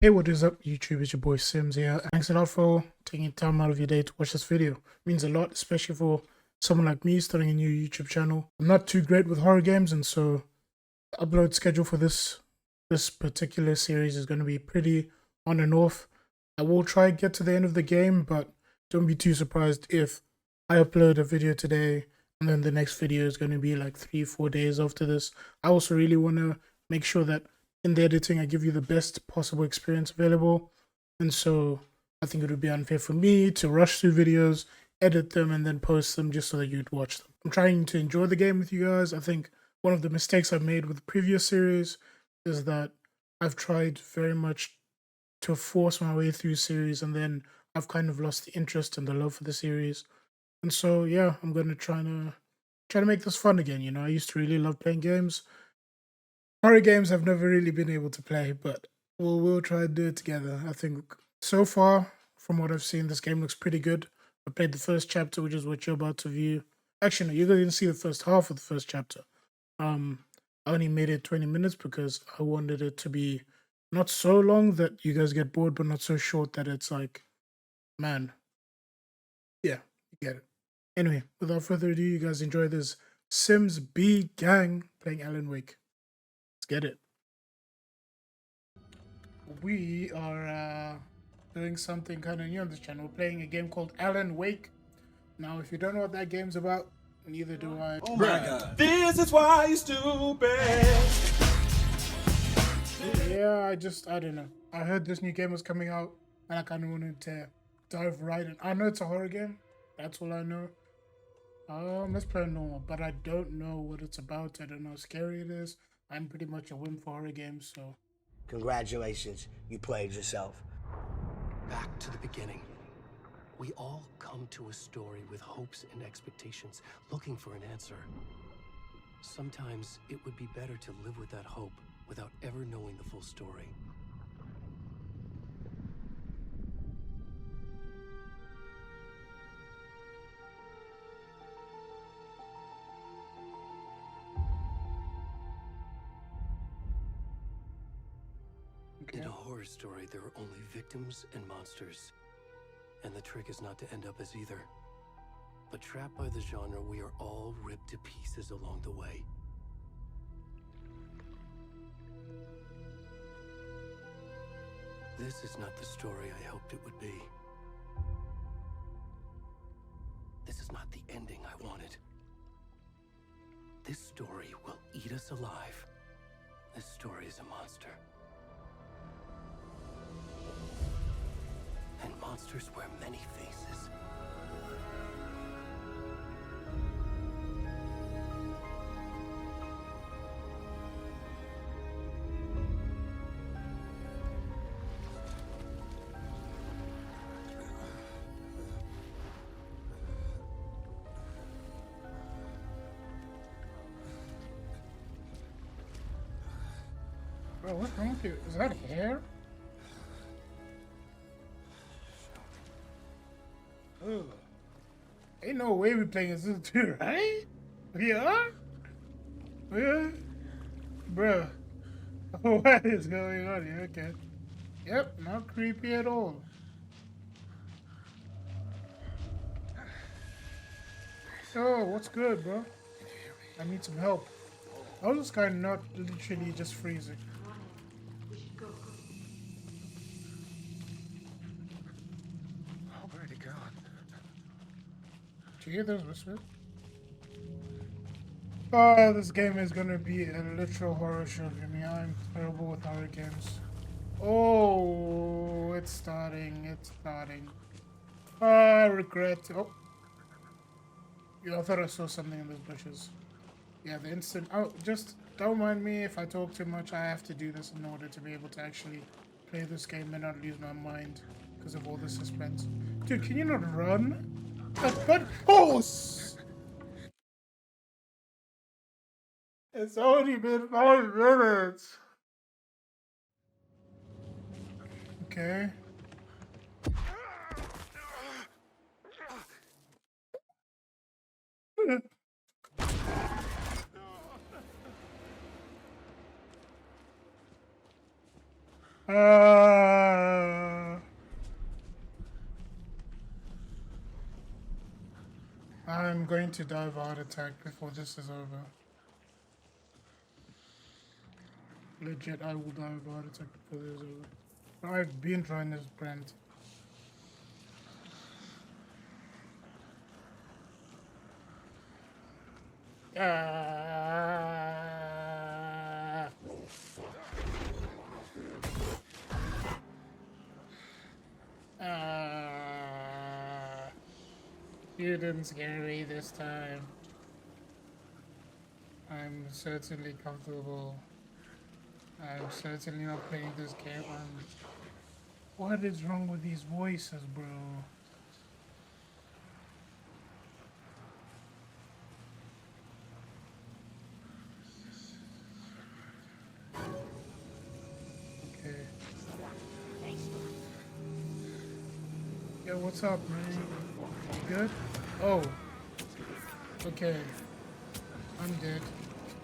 Hey, what is up, YouTube? It's your boy Sims here. Thanks a lot for taking time out of your day to watch this video. It means a lot, especially for someone like me starting a new YouTube channel. I'm not too great with horror games, and so the upload schedule for this particular series is going to be pretty on and off. I will try and get to the end of the game, but don't be too surprised if I upload a video today and then the next video is going to be like 3-4 days after this. I also really want to make sure that in the editing I give you the best possible experience available, and so I think it would be unfair for me to rush through videos, edit them, and then post them just so that you'd watch them. I'm trying to enjoy the game with you guys. I think one of the mistakes I've made with the previous series is that I've tried very much to force my way through series, and then I've kind of lost the interest and the love for the series. And so yeah, I'm gonna try to make this fun again. You know, I used to really love playing games. Horror games I've never really been able to play, but we'll try and do it together. I think so far, from what I've seen, this game looks pretty good. I played the first chapter, which is what you're about to view. Actually, no, you're going to see the first half of the first chapter. I only made it 20 minutes because I wanted it to be not so long that you guys get bored, but not so short that it's like, man, yeah, you get it. Anyway, without further ado, you guys enjoy this Sims B Gang playing Alan Wake. Get it. We are doing something kind of new on this channel. We're playing a game called Alan Wake. Now, if you don't know what that game's about, neither do I. Oh my god. This is why you're stupid. Yeah, I don't know. I heard this new game was coming out, and I kind of wanted to dive right in. I know it's a horror game. That's all I know. Let's play normal, but I don't know what it's about. I don't know how scary it is. I'm pretty much a wimp for horror games, so... Congratulations, you played yourself. Back to the beginning. We all come to a story with hopes and expectations, looking for an answer. Sometimes it would be better to live with that hope without ever knowing the full story. In a horror story, there are only victims and monsters. And the trick is not to end up as either. But trapped by the genre, we are all ripped to pieces along the way. This is not the story I hoped it would be. This is not the ending I wanted. This story will eat us alive. This story is a monster. And monsters wear many faces. Bro, what's wrong with you? Is that hair? Ugh. Ain't no way we playing as this too, right? Yeah? Yeah? Bruh. What is going on here? Okay. Yep, not creepy at all. Oh, what's good, bro? I need some help. How is this guy not literally just freezing? Where'd he go? Do you hear those whispers? Oh, this game is gonna be a literal horror show for me. I'm terrible with horror games. Oh, it's starting. It's starting. I regret. Oh. Yeah, I thought I saw something in those bushes. Yeah, the instant. Oh, just don't mind me if I talk too much. I have to do this in order to be able to actually play this game and not lose my mind because of all the suspense. Dude, can you not run? But pause! It's only been 5 minutes. Okay. going to die of a heart attack before this is over. Legit, I will die of a heart attack before this is over. I've been trying this brand. You didn't scare me this time. I'm certainly comfortable. I'm certainly not playing this game. What is wrong with these voices, bro? Okay. Yo, what's up, man? You good? Oh. Okay. I'm dead.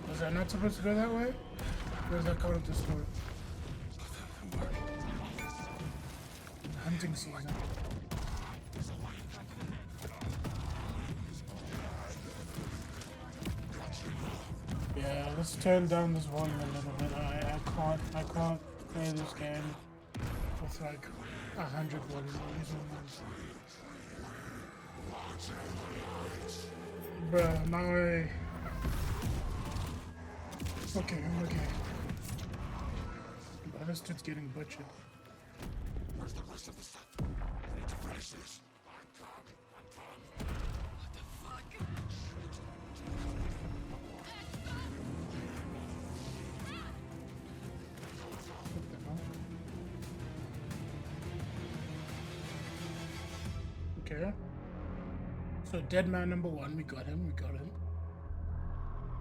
Was I not supposed to go that way? Or was that part of the story? Hunting season. Yeah, let's turn down this volume a little bit. I can't play this game with like 100 volume. Bruh, now okay, I'm okay. But this dude's getting butchered. Where's the rest of the stuff? I need to finish this. What the fuck? What the hell? Okay. So dead man number 1, we got him.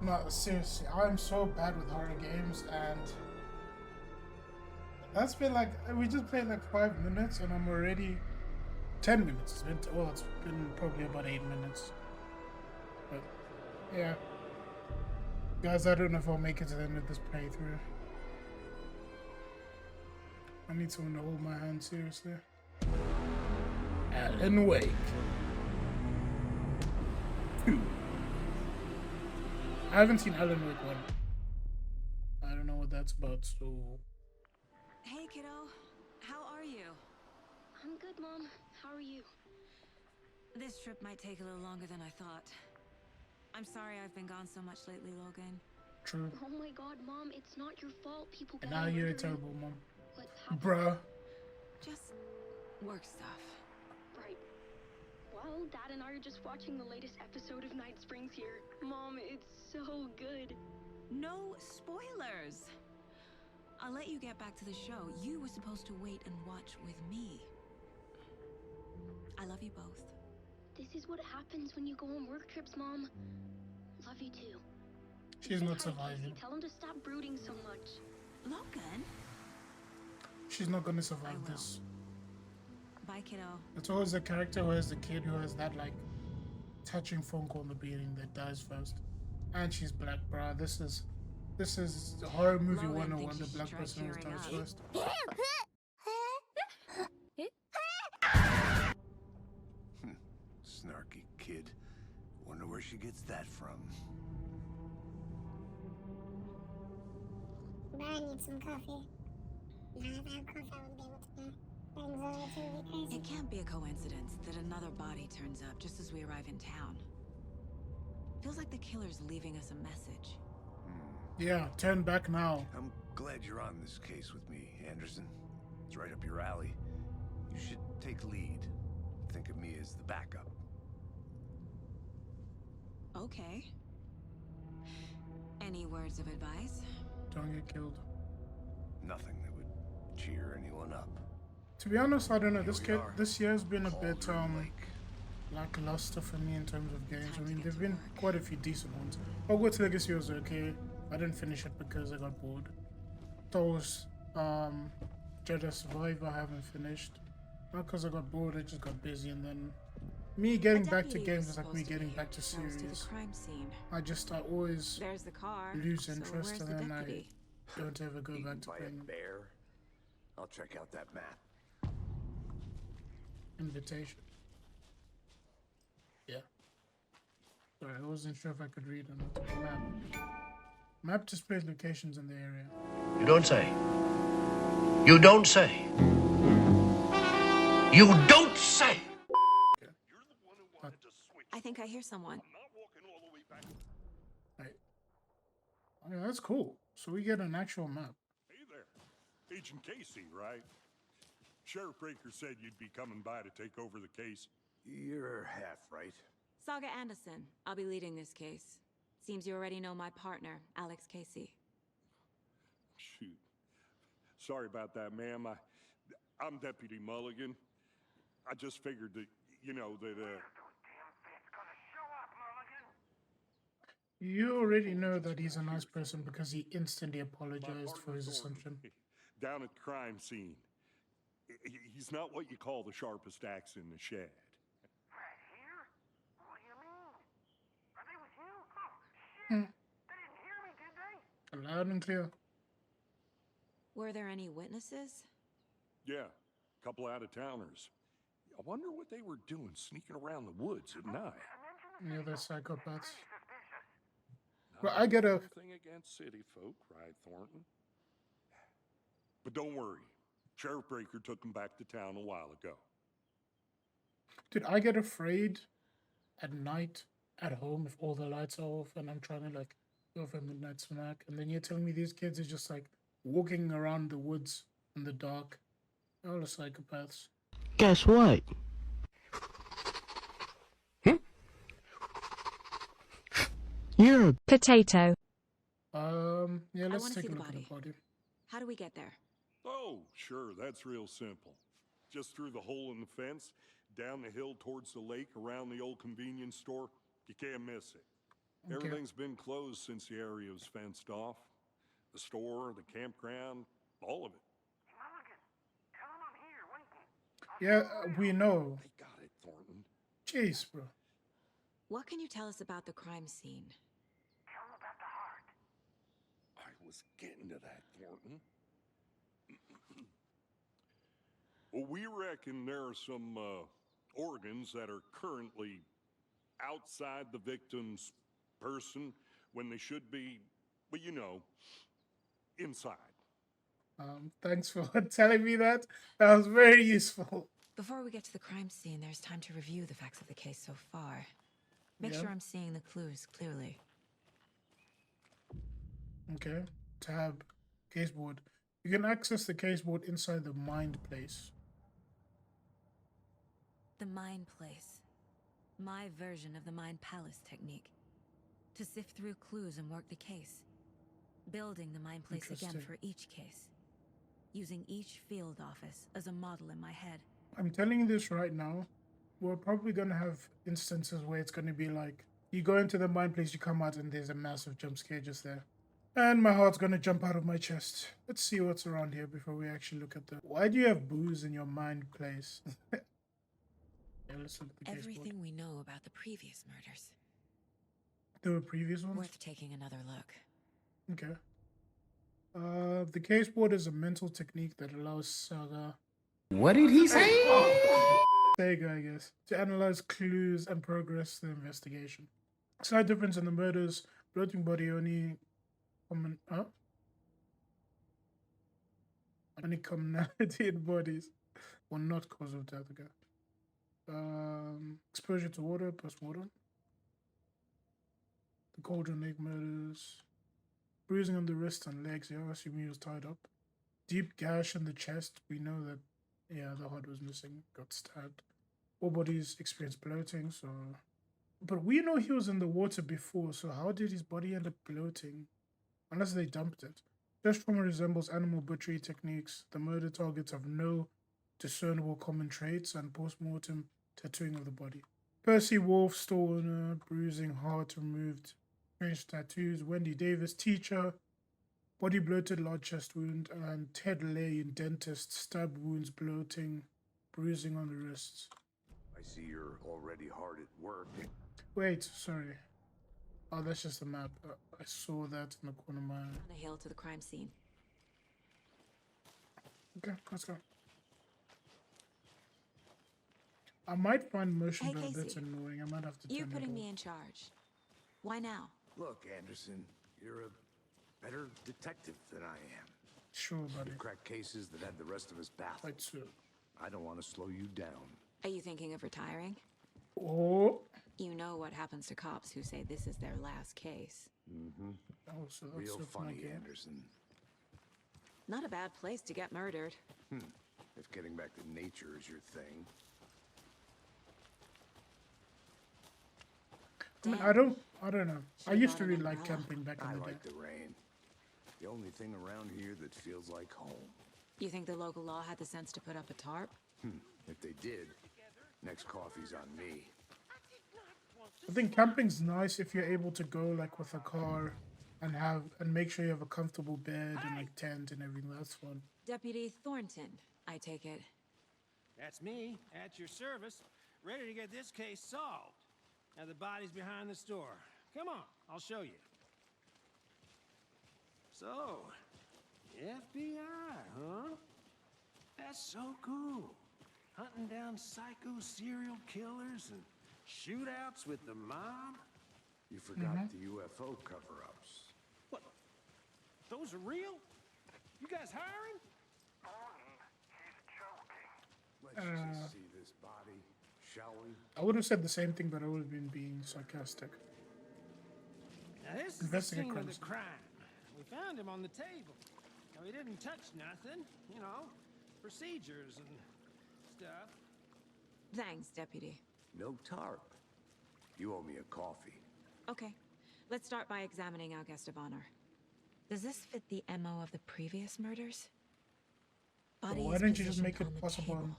No, seriously, I'm so bad with horror games, and that's been like, we just played like 5 minutes and I'm already 10 minutes. It's been probably about 8 minutes. But yeah. Guys, I don't know if I'll make it to the end of this playthrough. I need someone to hold my hand seriously. Alan Wake 2. I haven't seen Alan Wake 1. I don't know what that's about, so... Hey, kiddo. How are you? I'm good, Mom. How are you? This trip might take a little longer than I thought. I'm sorry I've been gone so much lately, Logan. True. Oh my god, Mom, it's not your fault. People And got now you're a murdered. terrible mom. What happened? Bruh. Just work stuff. Right. Well, Dad and I are just watching the latest episode of Night Springs here. Mom, it's so good. No spoilers! I'll let you get back to the show. You were supposed to wait and watch with me. I love you both. This is what happens when you go on work trips, Mom. Love you too. She's Say not hi to Casey. surviving. Tell him to stop brooding so much. Logan? She's not gonna I survive will. this. Bye, kiddo. It's always the character who has the kid who has that like touching phone call in the beginning that dies first. And she's black, bruh. This is horror movie Logan 101. thinks The you black should person try always dies cheering first. Snarky kid. Wonder where she gets that from. But I need some coffee. Now if I have coffee, I wouldn't be able to go. Anxiety would be crazy. It can't be a coincidence that another body turns up just as we arrive in town. Feels like the killer's leaving us a message. Yeah, turn back now. I'm glad you're on this case with me, Anderson. It's right up your alley. You should take lead. Think of me as the backup. Okay. Any words of advice? Don't get killed. Nothing that would cheer anyone up. To be honest, I don't know. Here we are. This year's been a bit Cauldron Lake. lackluster for me in terms of games. I Time to mean, get there've to been work. quite a few decent ones. Hogwarts Legacy was okay. I didn't finish it because I got bored. Star Wars Jedi Survivor I haven't finished. Not because I got bored, I just got busy, and then me getting A back to deputy games was is like me supposed to getting be back to here, close to the series. crime scene. I always There's the car. lose So interest, where's and the then deputy? I don't ever go back to By a playing bear. I'll check out that map. Invitation. Yeah. Sorry, I wasn't sure if I could read or not. Map. Map displays locations in the area. You don't say. You don't say. You don't say. I think I hear someone. Right. Okay, that's cool. So we get an actual map. Hey there. Agent Casey, right? Sheriff Breaker said you'd be coming by to take over the case. You're half right. Saga Anderson. I'll be leading this case. Seems you already know my partner, Alex Casey. Shoot. Sorry about that, ma'am. I'm Deputy Mulligan. I just figured that, you know, that, You already know that he's a nice person because he instantly apologized for his assumption. Down at the crime scene. He's not what you call the sharpest axe in the shed. Right here? What do you mean? Are they with you? Oh, shit! They didn't hear me, did they? Loud and clear. Were there any witnesses? Yeah, a couple out-of-towners. I wonder what they were doing sneaking around the woods at night. Yeah, they're psychopaths. Well, I get a... Nothing against city folk, right, Thornton? But don't worry. Sheriff Breaker took them back to town a while ago. Dude, I get afraid at night at home if all the lights are off and I'm trying to like go for a midnight snack, and then you're telling me these kids are just like walking around the woods in the dark. They're all psychopaths. Guess what? You're a potato. Yeah, let's wanna take see a the look at body. the body. How do we get there? Oh, sure, that's real simple. Just through the hole in the fence, down the hill towards the lake, around the old convenience store. You can't miss it. Okay. Everything's been closed since the area was fenced off. The store, the campground, all of it. Mulligan, tell them I'm here, waiting. Yeah, we know. I got it, Thornton. Jeez, bro. What can you tell us about the crime scene? Tell them about the heart. I was getting to that, Thornton. Well, we reckon there are some organs that are currently outside the victim's person when they should be, well, you know, inside. Thanks for telling me that. That was very useful. Before we get to the crime scene, there's time to review the facts of the case so far. Make Yeah. sure I'm seeing the clues clearly. Okay. Tab. Caseboard. You can access the caseboard inside the mind place. The Mind Place. My version of the Mind Palace technique. To sift through clues and work the case. Building the Mind Place again Interesting. for each case. Using each field office as a model in my head. I'm telling you this right now. We're probably going to have instances where it's going to be like, you go into the mind place, you come out, and there's a massive jump scare just there. And my heart's going to jump out of my chest. Let's see what's around here before we actually look at the... Why do you have booze in your mind place? Yeah, let's look at the caseboard. Everything we know about the previous murders. There were previous ones? Worth taking another look. Okay. The caseboard is a mental technique that allows Saga... What did he say? Sega, I guess, to analyze clues and progress the investigation. Slight difference in the murders, floating body only common only commonality in bodies, or not cause of death. Okay. Exposure to water, post-mortem. The Cauldron Lake murders. Bruising on the wrists and legs, yeah, I assume he was tied up. Deep gash in the chest, we know that, yeah, the heart was missing, got stabbed. All bodies experienced bloating, so... But we know he was in the water before, so how did his body end up bloating? Unless they dumped it. Chest trauma resembles animal butchery techniques. The murder targets have no discernible common traits, and post-mortem tattooing of the body. Percy Wolf, store owner, bruising, heart removed, strange tattoos. Wendy Davis, teacher, body bloated, large chest wound, and Ted Lane, dentist, stab wounds, bloating, bruising on the wrists. I see you're already hard at work. Wait, sorry. Oh, that's just a map. I saw that in the corner of my eye. On the hill to the crime scene. Okay, let's go. I might find motion Hey, blur a bit Casey. annoying. I might have to turn You're it putting off. me in charge. Why now? Look, Anderson, you're a better detective than I am. Sure, buddy. You crack cases that had the rest of us baffled. Quite soon. I don't want to slow you down. Are you thinking of retiring? Oh. You know what happens to cops who say this is their last case. Mm-hmm. Oh, so that's Real so funny, funny. Anderson. Not a bad place to get murdered. If getting back to nature is your thing. I mean, Damn. I don't know. I Should've used to brought an really like umbrella. camping back in I the like day. the rain. The only thing around here that feels like home. You think the local law had the sense to put up a tarp? If they did, next coffee's on me. I think camping's nice if you're able to go like with a car and make sure you have a comfortable bed and like tent and everything. That's fun. Deputy Thornton, I take it. That's me, at your service, ready to get this case solved. Now the body's behind the store. Come on, I'll show you. So, FBI, huh? That's so cool. Hunting down psycho serial killers and shootouts with the mob. You forgot the UFO cover-ups. What? Those are real? You guys hiring? Let's just see this body, shall we? I would have said the same thing, but I would have been being sarcastic. Now this is the Investigate scene of crimes. the crime. We found him on the table. Now he didn't touch nothing, you know, procedures and stuff. Thanks, Deputy. No tarp. You owe me a coffee. Okay, let's start by examining our guest of honor. Does this fit the MO of the previous murders? Body Why is don't you just positioned make it on the possible table.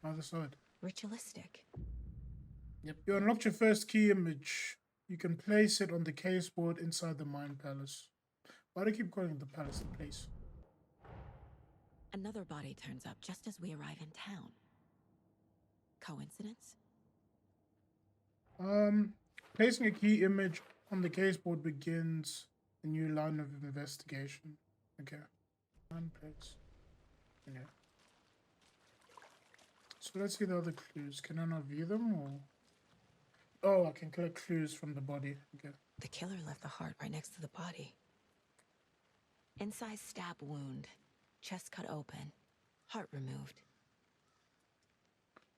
on either side? Ritualistic. Yep. You unlocked your first key image. You can place it on the case board inside the Mind Palace. Why do I keep calling it the palace the place? Another body turns up just as we arrive in town. Coincidence? Placing a key image on the case board begins a new line of investigation. Okay. One place. Yeah. So let's see the other clues. Can I not view them or? Oh, I can collect clues from the body. Okay. The killer left the heart right next to the body. Inside stab wound. Chest cut open. Heart removed.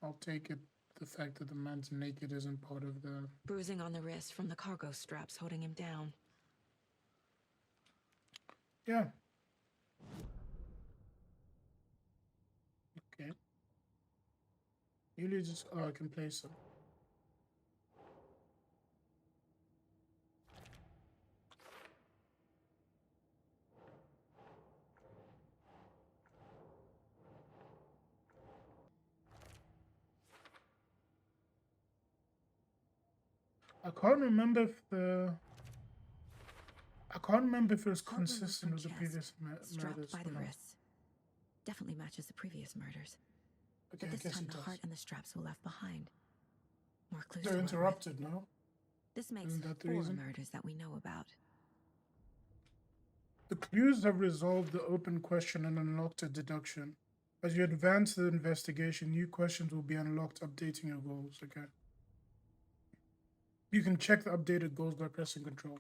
I'll take it. The fact that the man's naked isn't part of the. Bruising on the wrist from the cargo straps holding him down. Yeah. Okay. Usually just. Oh, I can place them. I can't remember if it was Heart removed consistent from with the chest, previous strapped murders. by the or not. wrists. Definitely matches the previous murders. Okay, But I this guess time it the does. heart and the straps were left behind. More clues. They're to work with. interrupted now. This makes Isn't that the 4 reason? murders that we know about. The clues have resolved the open question and unlocked a deduction. As you advance the investigation, new questions will be unlocked, updating your goals. Okay. You can check the updated goals by pressing Control.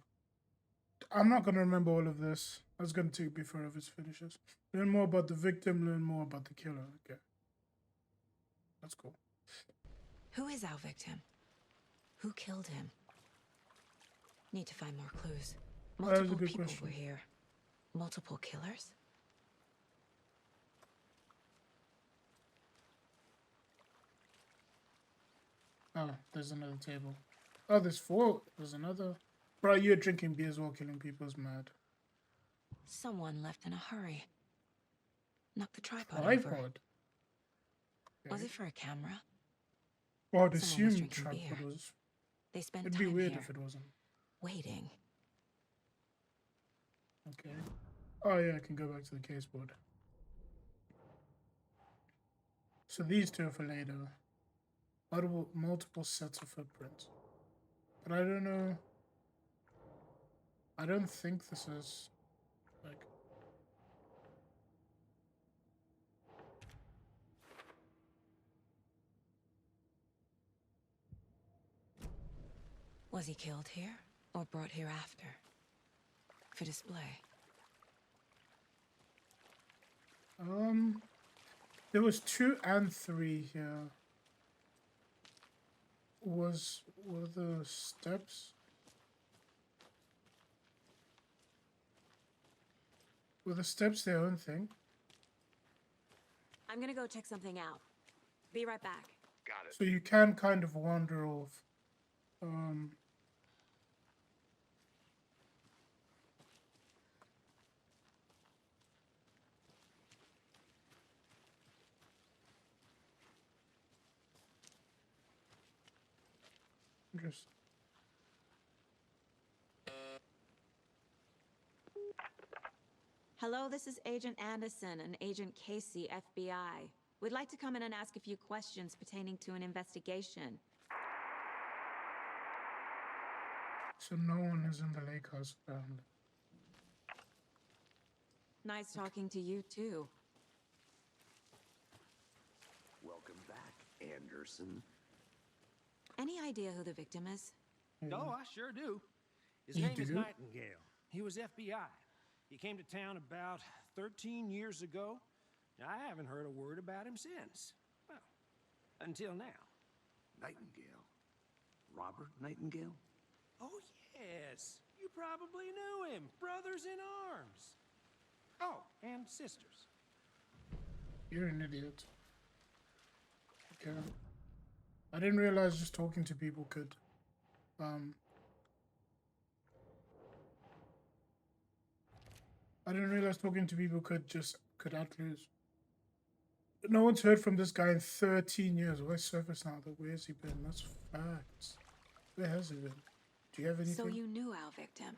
I'm not going to remember all of this. That's going to take me forever if it finishes. Learn more about the victim, learn more about the killer. Okay. That's cool. Who is our victim? Who killed him? Need to find more clues. That is a Multiple good people question. were here. Multiple killers? Oh, there's another table. Oh, there's 4. There's another. Bro, you're drinking beers while killing people is mad. Someone left in a hurry. Knocked the tripod over. Tripod? Was it for a camera? Well, I'd Someone was assume drinking tripod beer. was. They spent It'd be time weird here, if it wasn't. waiting. Okay. Oh yeah, I can go back to the case board. So these 2 are for later. Multiple sets of footprints. But I don't know. I don't think this is like. Was he killed here? Or brought here after. For display. There was 2 and 3 here. Were the steps? Were the steps their own thing? I'm gonna go check something out. Be right back. Got it. So you can kind of wander off. Interesting. Hello, this is Agent Anderson and Agent Casey, FBI. We'd like to come in and ask a few questions pertaining to an investigation. So no one is in the lake house apparently. Nice talking to you, too. Welcome back, Anderson. Any idea who the victim is? Oh, I sure do. His You name is do? Nightingale. He was FBI. He came to town about 13 years ago. I haven't heard a word about him since. Well, until now. Nightingale? Robert Nightingale? Oh, yes. You probably knew him. Brothers in arms. Oh, and sisters. You're an idiot. Okay. I didn't realize just talking to people could I didn't realize talking to people could outlose. No one's heard from this guy in 13 years. Where's Surface now? Where has he been? That's facts. Where has he been? Do you have anything? So you knew our victim?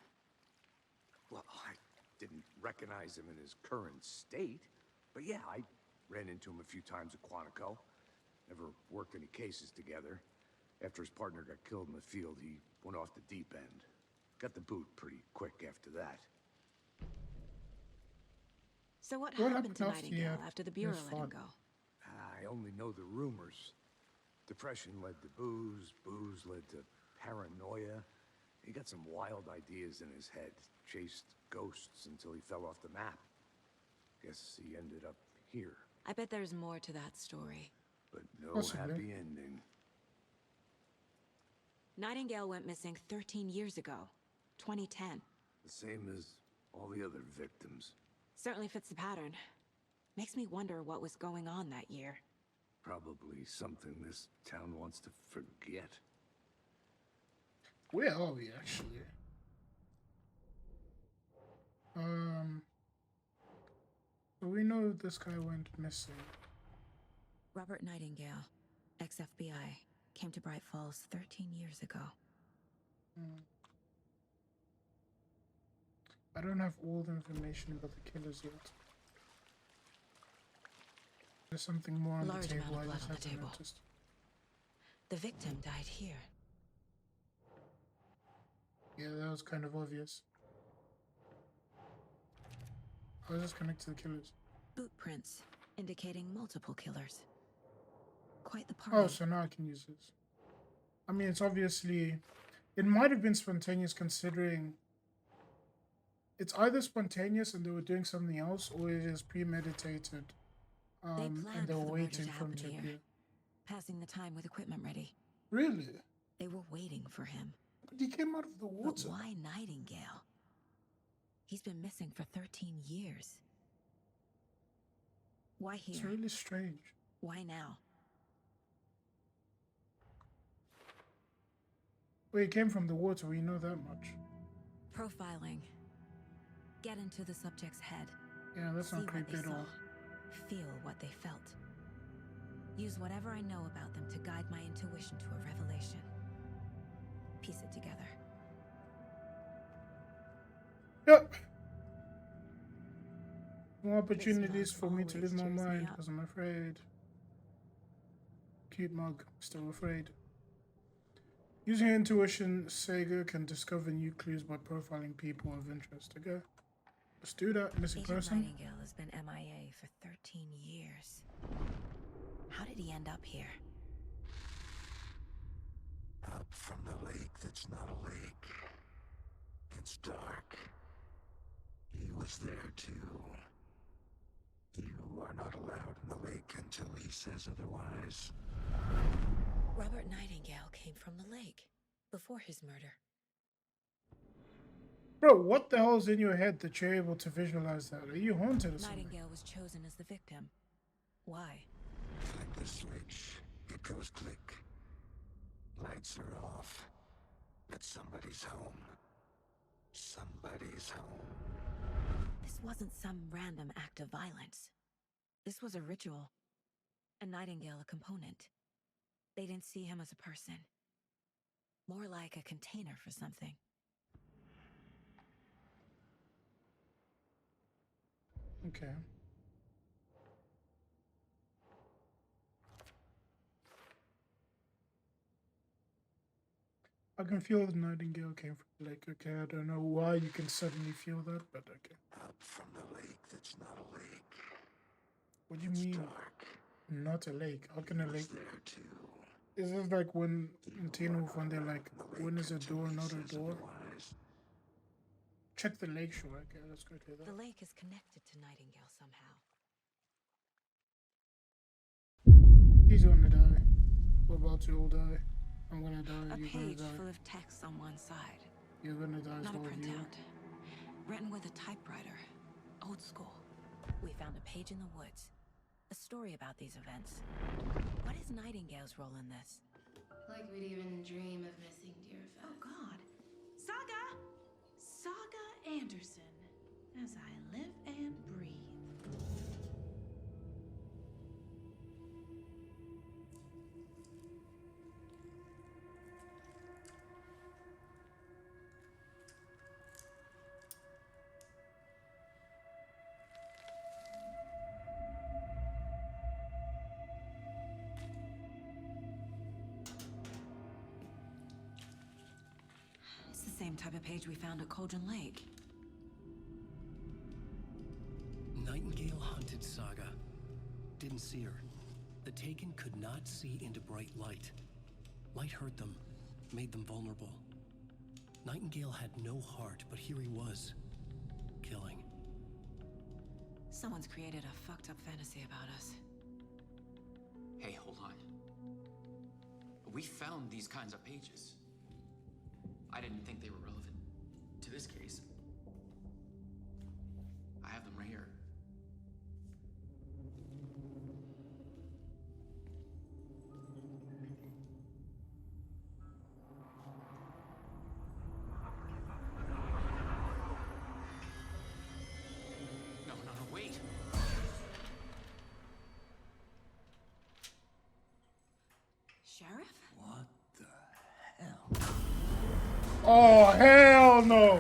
Well, I didn't recognize him in his current state. But yeah, I ran into him a few times at Quantico. Never worked any cases together. After his partner got killed in the field, he went off the deep end. Got the boot pretty quick after that. So what What happened to happened after he Nightingale had after the Bureau his let him fun? go? I only know the rumors. Depression led to booze, booze led to paranoia. He got some wild ideas in his head, chased ghosts until he fell off the map. Guess he ended up here, I bet there's more to that story. but no Possibly. happy ending. Nightingale went missing 13 years ago. 2010. The same as all the other victims. Certainly fits the pattern. Makes me wonder what was going on that year. Probably something this town wants to forget. Where are we actually? So we know this guy went missing. Robert Nightingale, ex-FBI, came to Bright Falls 13 years ago. I don't have all the information about the killers yet. There's something more on Large the table amount I of just blood on the haven't table. noticed. The victim died here. Yeah, that was kind of obvious. How is this connected to the killers? Boot prints, indicating multiple killers. Quite the Oh, party. so now I can use this. I mean, it's obviously... It might have been spontaneous considering... It's either spontaneous and they were doing something else, or it is premeditated. And planned they were for the murder waiting to for him happen to here. appear. Passing the time with equipment ready. Really? They were waiting for him. But he came out of the But water. why Nightingale? He's been missing for 13 years. Why It's here? really strange. Why now? Well, he came from the water, we know that much. Profiling. Get into the subject's head. Yeah, that's See not what creepy they at saw. all. Feel what they felt. Use whatever I know about them to guide my intuition to a revelation. Piece it together. Yep. More opportunities mug for me to always live my cheers me mind up. because I'm afraid. Cute mug, still afraid. Using your intuition, Sega can discover new clues by profiling people of interest. Okay, let's do that. Missing Agent person. Nightingale has been MIA for 13 years. How did he end up here? Up from the lake that's not a lake. It's dark. He was there too. You are not allowed in the lake until he says otherwise. Robert Nightingale came from the lake before his murder. Bro, what the hell is in your head that you're able to visualize that? Are you haunted or something? Nightingale was chosen as the victim. Why? Like the switch, it goes click. Lights are off. But somebody's home. Somebody's home. This wasn't some random act of violence. This was a ritual. And Nightingale a component. They didn't see him as a person. More like a container for something. Okay. I can feel the Nightingale came from the lake. Okay, I don't know why you can suddenly feel that, but okay. Up from the lake that's not a lake. What do you mean? Dark. Not a lake? How can a lake? There too. Is this like when in Teen Wolf when they're like, when is a door not a door? Check the lake shore. Okay, let's go to that. The lake is connected to Nightingale somehow. He's gonna die. We're about to all die. I'm gonna die. A You're gonna page die. full of text on one side. You're gonna die. Not a So are you. printout. Written with a typewriter. Old school. We found a page in the woods. A story about these events. What is Nightingale's role in this? Like we'd even dream of missing dear Fez. Oh God. Saga! Saga Anderson. As I live and breathe. It's the same type of page we found at Cauldron Lake. Nightingale hunted Saga. Didn't see her. The Taken could not see into bright light. Light hurt them, made them vulnerable. Nightingale had no heart, but here he was, killing. Someone's created a fucked up fantasy about us. Hey, hold on. We found these kinds of pages. I didn't think they were relevant to this case. I have them right here. No, wait. Sheriff? What the hell? Oh hell no!